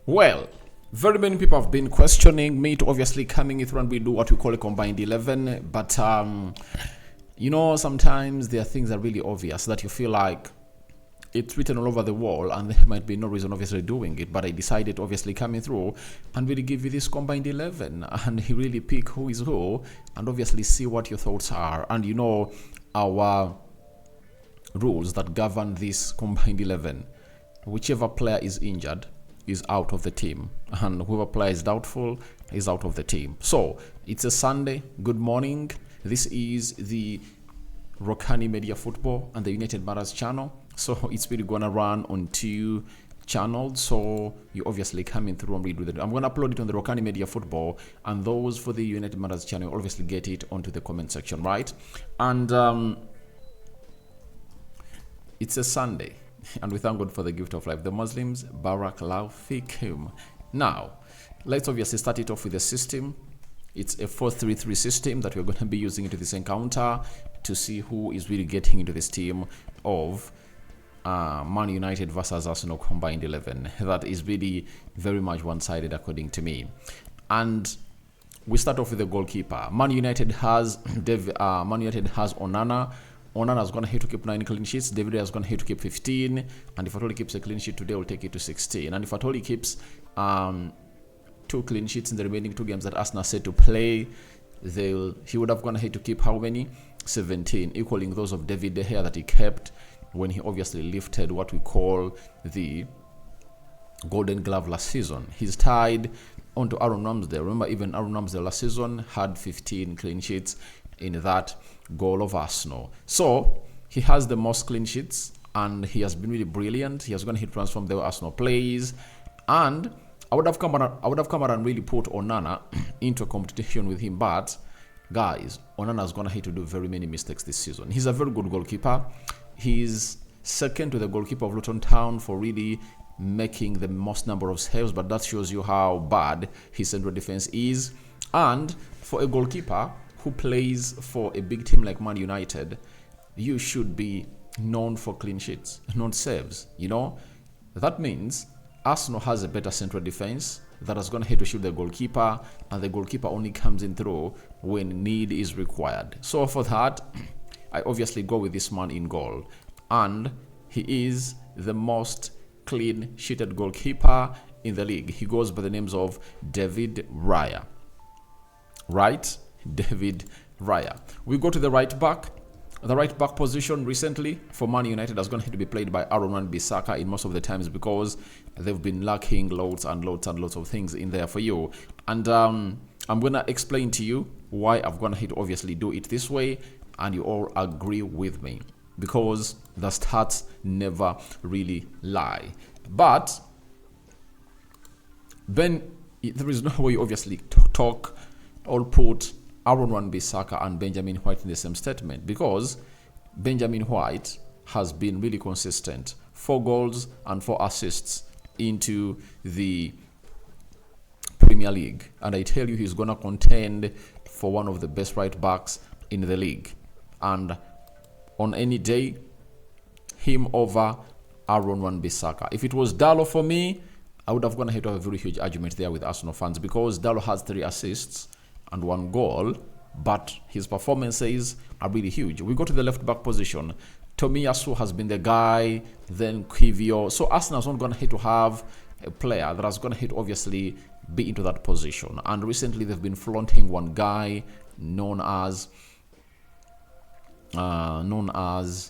Well, very many people have been questioning me to obviously coming through and we do what we call a combined 11. But, sometimes there are things that are really obvious that you feel like it's written all over the wall and there might be no reason obviously doing it. But I decided obviously coming through and really give you this combined 11 and he really pick who is who and obviously see what your thoughts are. And our rules that govern this combined 11. Whichever player is injured is out of the team and whoever player is doubtful is out of the team. So it's a Sunday. Good morning. This is the Rokani Media Football and the United Matters channel. So it's really gonna run on two channels. So you obviously coming through and redo it. I'm gonna upload it on the Rokani Media Football, and those for the United Matters channel obviously get it onto the comment section, right? And it's a Sunday. And we thank God for the gift of life. The Muslims, Barakallahu Fikum. Now, let's obviously start it off with the system. It's a 4-3-3 system that we're going to be using into this encounter to see who is really getting into this team of Man United versus Arsenal combined 11. That is really very much one-sided according to me. And we start off with the goalkeeper. Man United has Onana. Onana is going to hit to keep 9 clean sheets. David is going to hit to keep 15. And if at all he keeps a clean sheet today, we'll take it to 16. And if at all he keeps 2 clean sheets in the remaining 2 games that Arsenal said to play, he would have gone ahead to keep how many? 17, equaling those of David De Gea that he kept when he obviously lifted what we call the Golden Glove last season. He's tied onto Aaron Ramsdale. Remember, even Aaron Ramsdale last season had 15 clean sheets in that goal of Arsenal. So he has the most clean sheets and he has been really brilliant. He has gone hit transform the Arsenal plays, and I would have come out and really put Onana into a competition with him. But guys, Onana is gonna hit to do very many mistakes this season. He's a very good goalkeeper. He's second to the goalkeeper of Luton Town for really making the most number of saves, but that shows you how bad his central defense is. And for a goalkeeper who plays for a big team like Man United, you should be known for clean sheets, not saves. That means Arsenal has a better central defense that is going to hit to shoot the goalkeeper, and the goalkeeper only comes in through when need is required. So for that, I obviously go with this man in goal, and he is the most clean sheeted goalkeeper in the league. He goes by the names of David Raya. Right? David Raya. We go to the right back. The right back position recently for Man United has going to be played by Aaron Wan-Bissaka in most of the times because they've been lacking loads and loads and loads of things in there for you. And I'm going to explain to you why I've gone ahead to obviously do it this way, and you all agree with me because the stats never really lie. But then there is no way obviously to talk or put Aaron Wan-Bissaka and Benjamin White in the same statement, because Benjamin White has been really consistent. 4 goals and 4 assists into the Premier League. And I tell you, he's going to contend for one of the best right backs in the league. And on any day, him over Aaron Wan-Bissaka. If it was Dalot for me, I would have gone ahead to have a very huge argument there with Arsenal fans, because Dalot has 3 assists and 1 goal, but his performances are really huge. We go to the left back position. Tomiyasu has been the guy, then Kivio. So Arsenal's not going to hit to have a player that has going to hit obviously be into that position. And recently they've been flaunting one guy known as Tomiyasu,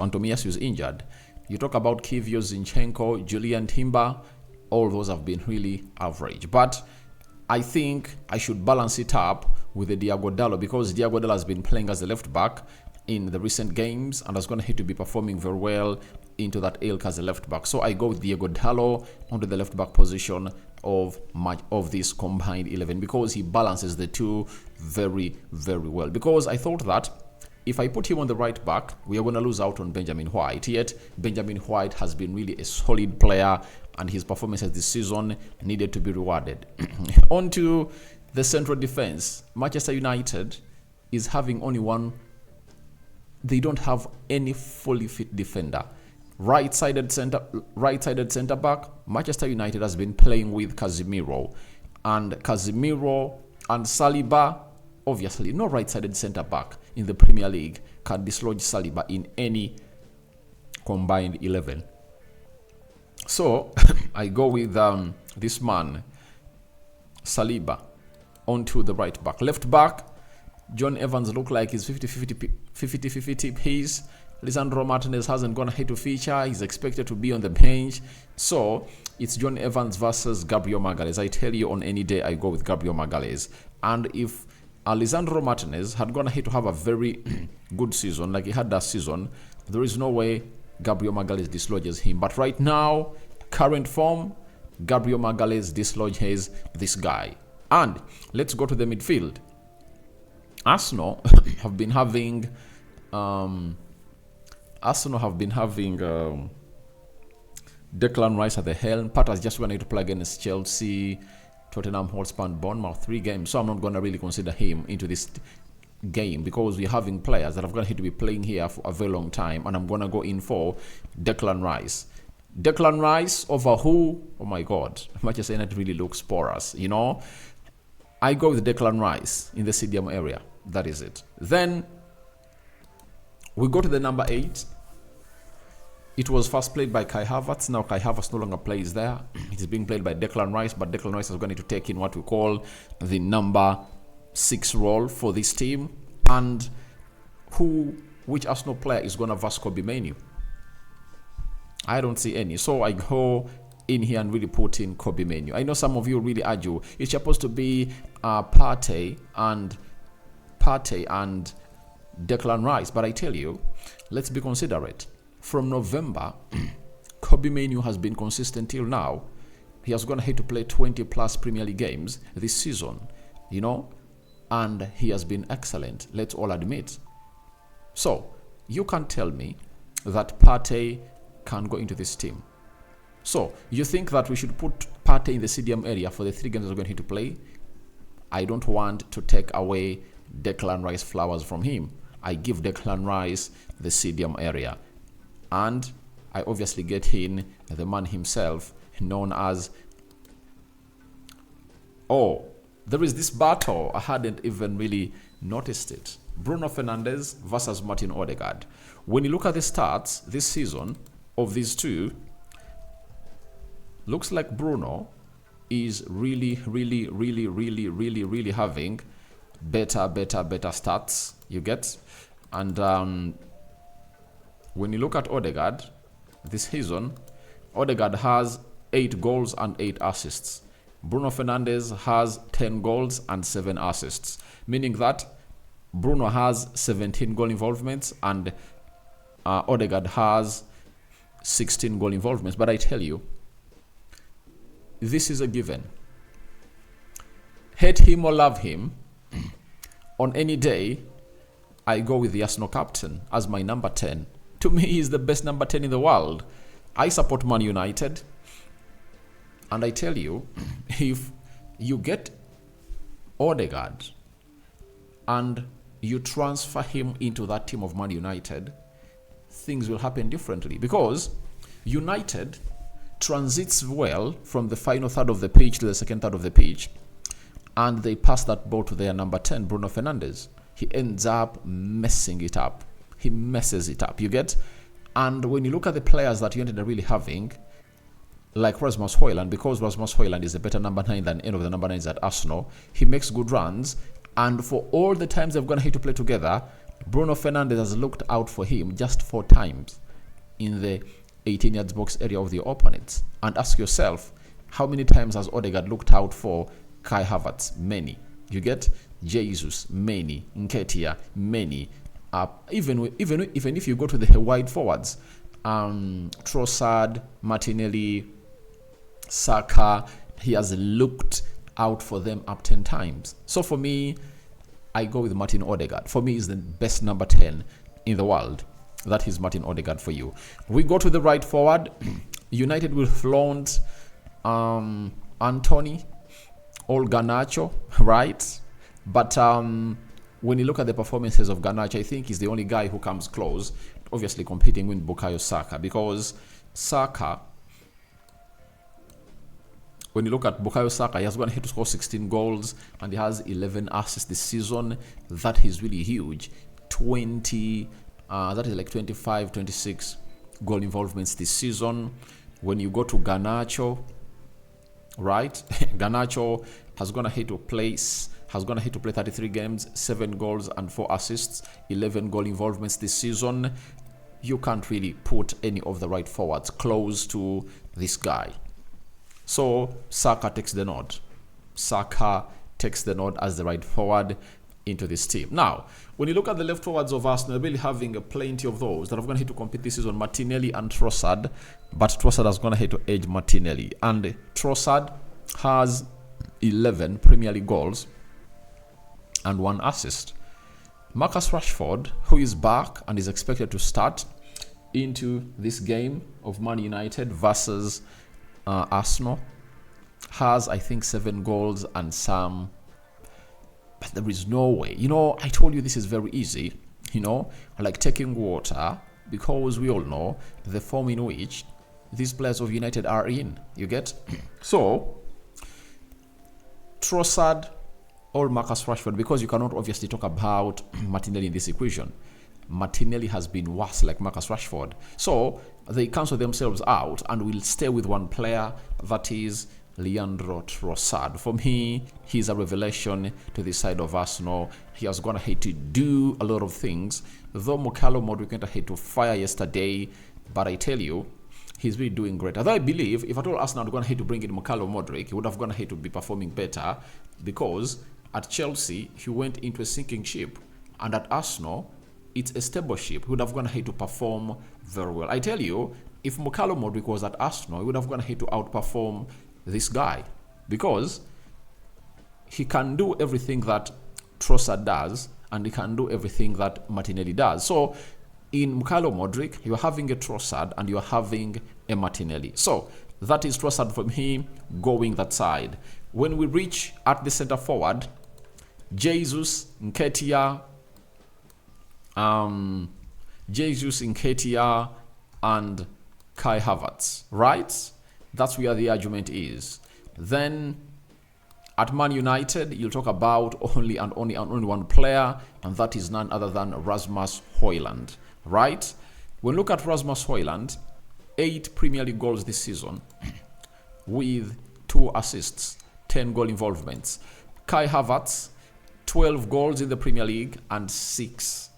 and Tomiyasu is injured. You talk about Kivio, Zinchenko, Julian Timber, all those have been really average. But I think I should balance it up with the Diogo Dalot, because Diogo Dalot has been playing as a left back in the recent games and is going to hit to be performing very well into that ilk as a left back. So I go with Diogo Dalot onto the left back position of this combined 11, because he balances the two very, very well. Because I thought that if I put him on the right back, we are going to lose out on Benjamin White. Yet Benjamin White has been really a solid player, and his performances this season needed to be rewarded. On to the central defense. Manchester United is having only one. They don't have any fully fit defender. Right-sided center back, Manchester United has been playing with Casemiro. And Casemiro and Saliba, obviously, no right-sided center back in the Premier League can dislodge Saliba in any combined 11. So, I go with this man, Saliba, onto the right back. Left back, John Evans look like he's 50-50 pace. Lisandro Martinez hasn't gone ahead to feature. He's expected to be on the bench. So, it's John Evans versus Gabriel Magalhaes. I tell you, on any day, I go with Gabriel Magalhaes. And if Lisandro Martinez had gone ahead to have a very good season, like he had that season, there is no way Gabriel Magalhaes dislodges him. But right now, current form, Gabriel Magalhaes dislodges this guy. And let's go to the midfield. Arsenal have been having Declan Rice at the helm. Pat has just wanted to play against Chelsea, Tottenham Hotspur, and Bournemouth, 3 games. So I'm not going to really consider him into this game because we're having players that are going to be playing here for a very long time, and I'm going to go in for Declan Rice. Declan Rice over who? Oh my God, Manchester United really looks porous, you know. I go with Declan Rice in the stadium area. That is it. Then we go to the number 8. It was first played by Kai Havertz. Now Kai Havertz no longer plays there. It is being played by Declan Rice, but Declan Rice is going to take in what we call the number 6 role for this team. And which Arsenal player is going to verse Kobe Mainoo? I don't see any. So I go in here and really put in Kobe Mainoo. I know some of you really argue it's supposed to be Partey and Declan Rice, but I tell you, let's be considerate. From November, Kobe Mainoo has been consistent till now. He has gone ahead to play 20 plus Premier League games this season, you know, and he has been excellent, let's all admit. So, you can't tell me that Partey can go into this team. So, you think that we should put Partey in the stadium area for the 3 games that we're going to play? I don't want to take away Declan Rice flowers from him. I give Declan Rice the stadium area. And I obviously get in the man himself, known as... Oh, there is this battle. I hadn't even really noticed it. Bruno Fernandes versus Martin Odegaard. When you look at the stats this season of these two, looks like Bruno is really having better stats, you get. And when you look at Odegaard this season, Odegaard has 8 goals and 8 assists. Bruno Fernandes has 10 goals and 7 assists, meaning that Bruno has 17 goal involvements and Odegaard has 16 goal involvements. But I tell you, this is a given. Hate him or love him, on any day, I go with the Arsenal captain as my number 10. To me, he's the best number 10 in the world. I support Man United. And I tell you, if you get Odegaard and you transfer him into that team of Man United, things will happen differently. Because United transits well from the final third of the pitch to the second third of the pitch, and they pass that ball to their number 10, Bruno Fernandes. He ends up messing it up. He messes it up, you get? And when you look at the players that United are really having, like Rasmus Højlund, because Rasmus Højlund is a better number 9 than any of the number 9s at Arsenal, he makes good runs. And for all the times they've gone ahead to play together, Bruno Fernandes has looked out for him just 4 times in the 18 yards box area of the opponents. And ask yourself, how many times has Odegaard looked out for Kai Havertz? Many. You get? Jesus, many. Nketiah, many. Even if you go to the wide forwards, Trossard, Martinelli, Saka, he has looked out for them up 10 times. So for me, I go with Martin Odegaard. For me, he's the best number 10 in the world. That is Martin Odegaard for you. We go to the right forward. United will flaunt Anthony or Garnacho, right? But when you look at the performances of Garnacho, I think he's the only guy who comes close, obviously competing with Bukayo Saka, because Saka, when you look at Bukayo Saka, he has gone ahead to score 16 goals and he has 11 assists this season. That is really huge. That is like 25, 26 goal involvements this season. When you go to Garnacho, right? Garnacho has gone ahead to play 33 games, 7 goals and 4 assists, 11 goal involvements this season. You can't really put any of the right forwards close to this guy. So Saka takes the nod. Saka takes the nod as the right forward into this team. Now, when you look at the left forwards of Arsenal, they're really having plenty of those that have gone ahead to compete this season, Martinelli and Trossard, but Trossard has gone ahead to edge Martinelli. And Trossard has 11 Premier League goals and 1 assist. Marcus Rashford, who is back and is expected to start into this game of Man United versus Arsenal, has, I think, 7 goals and some. But there is no way. I told you this is very easy. Like taking water, because we all know the form in which these players of United are in. You get? So, Trossard or Marcus Rashford, because you cannot obviously talk about Martinelli in this equation. Martinelli has been worse like Marcus Rashford. So, they cancel themselves out and will stay with one player, that is Leandro Trossard. For me, he's a revelation to the side of Arsenal. He has gone ahead to do a lot of things. Though Mukalo Modric went ahead to fire yesterday, but I tell you, he's really doing great. Although I believe if at all Arsenal had gone ahead to bring in Mukalo Modric, he would have gone ahead to be performing better, because at Chelsea, he went into a sinking ship, and at Arsenal, it's a stable ship. He would have gone ahead to perform very well. I tell you, if Mukalo Modric was at Arsenal, he would have gone ahead to outperform this guy, because he can do everything that Trossard does and he can do everything that Martinelli does. So in Mukalo Modric, you're having a Trossard and you're having a Martinelli. So that is Trossard from him going that side. When we reach at the center forward, Jesus, Nketiah, and Kai Havertz, right? That's where the argument is. Then at Man United, you'll talk about only one player, and that is none other than Rasmus Højlund, right? When you look at Rasmus Højlund, 8 Premier League goals this season with 2 assists, 10 goal involvements. Kai Havertz, 12 goals in the Premier League and 6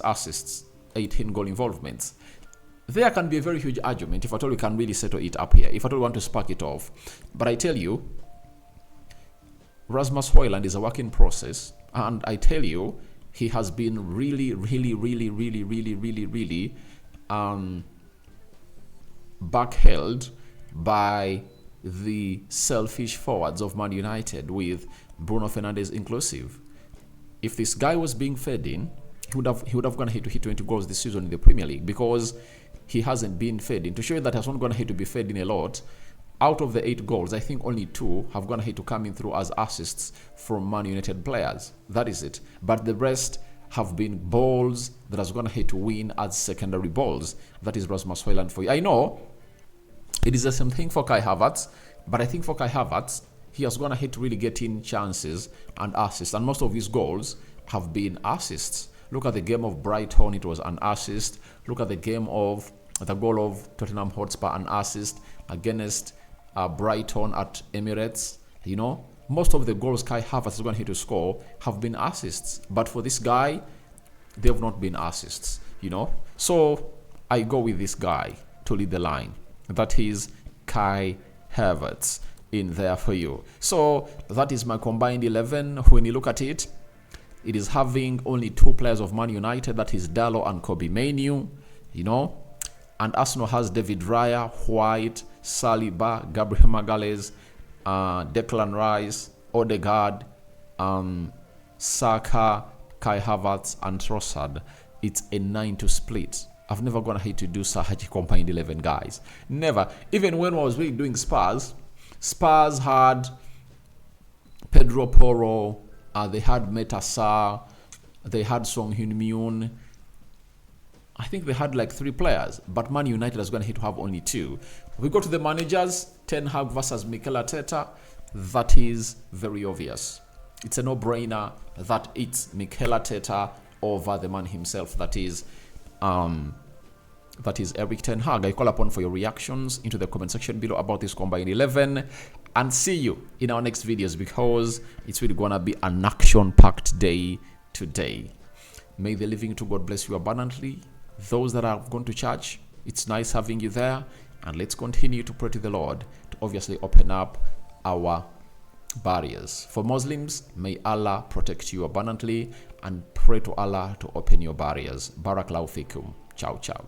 assists, 18 goal involvements. There can be a very huge argument if at all we can really settle it up here, if at all we want to spark it off. But I tell you, Rasmus Højlund is a work in process, and I tell you, he has been really backheld by the selfish forwards of Man United, with Bruno Fernandes inclusive. If this guy was being fed in, he would have gone ahead to hit 20 goals this season in the Premier League, because he hasn't been fed in. To show you that he has not gone ahead to be fed in a lot, out of the 8 goals, I think only 2 have gone ahead to come in through as assists from Man United players. That is it. But the rest have been balls that has gone ahead to win as secondary balls. That is Rasmus Højlund for you. I know it is the same thing for Kai Havertz, but I think for Kai Havertz, he has gone ahead to really get in chances and assists, and most of his goals have been assists. Look at the game of Brighton, it was an assist. Look at the goal of Tottenham Hotspur, an assist against Brighton at Emirates. Most of the goals Kai Havertz is going to score have been assists. But for this guy, they have not been assists, So I go with this guy to lead the line. That is Kai Havertz in there for you. So that is my combined 11. When you look at it, it is having only 2 players of Man United, that is Dalot and Kobe Mainoo, And Arsenal has David Raya, White, Saliba, Gabriel Magalhaes, Declan Rice, Odegaard, Saka, Kai Havertz, and Trossard. It's a 9-2 split. I've never gone ahead to do such combined 11 guys. Never. Even when I was really doing Spurs had Pedro Porro, they had Metasa, they had Song Hyun-myun. I think they had like 3 players, but Man United is going to have only 2. We go to the managers, Ten Hag versus Mikel Arteta. That is very obvious. It's a no-brainer that it's Mikel Arteta over the man himself, that is Erik Ten Hag. I call upon for your reactions into the comment section below about this Combined 11, and see you in our next videos, because it's really gonna be an action-packed day today. May the living to God bless you abundantly. Those that are going to church, it's nice having you there, and let's continue to pray to the Lord to obviously open up our barriers. For Muslims, may Allah protect you abundantly, and pray to Allah to open your barriers. Barakallahu fikum. Ciao, ciao.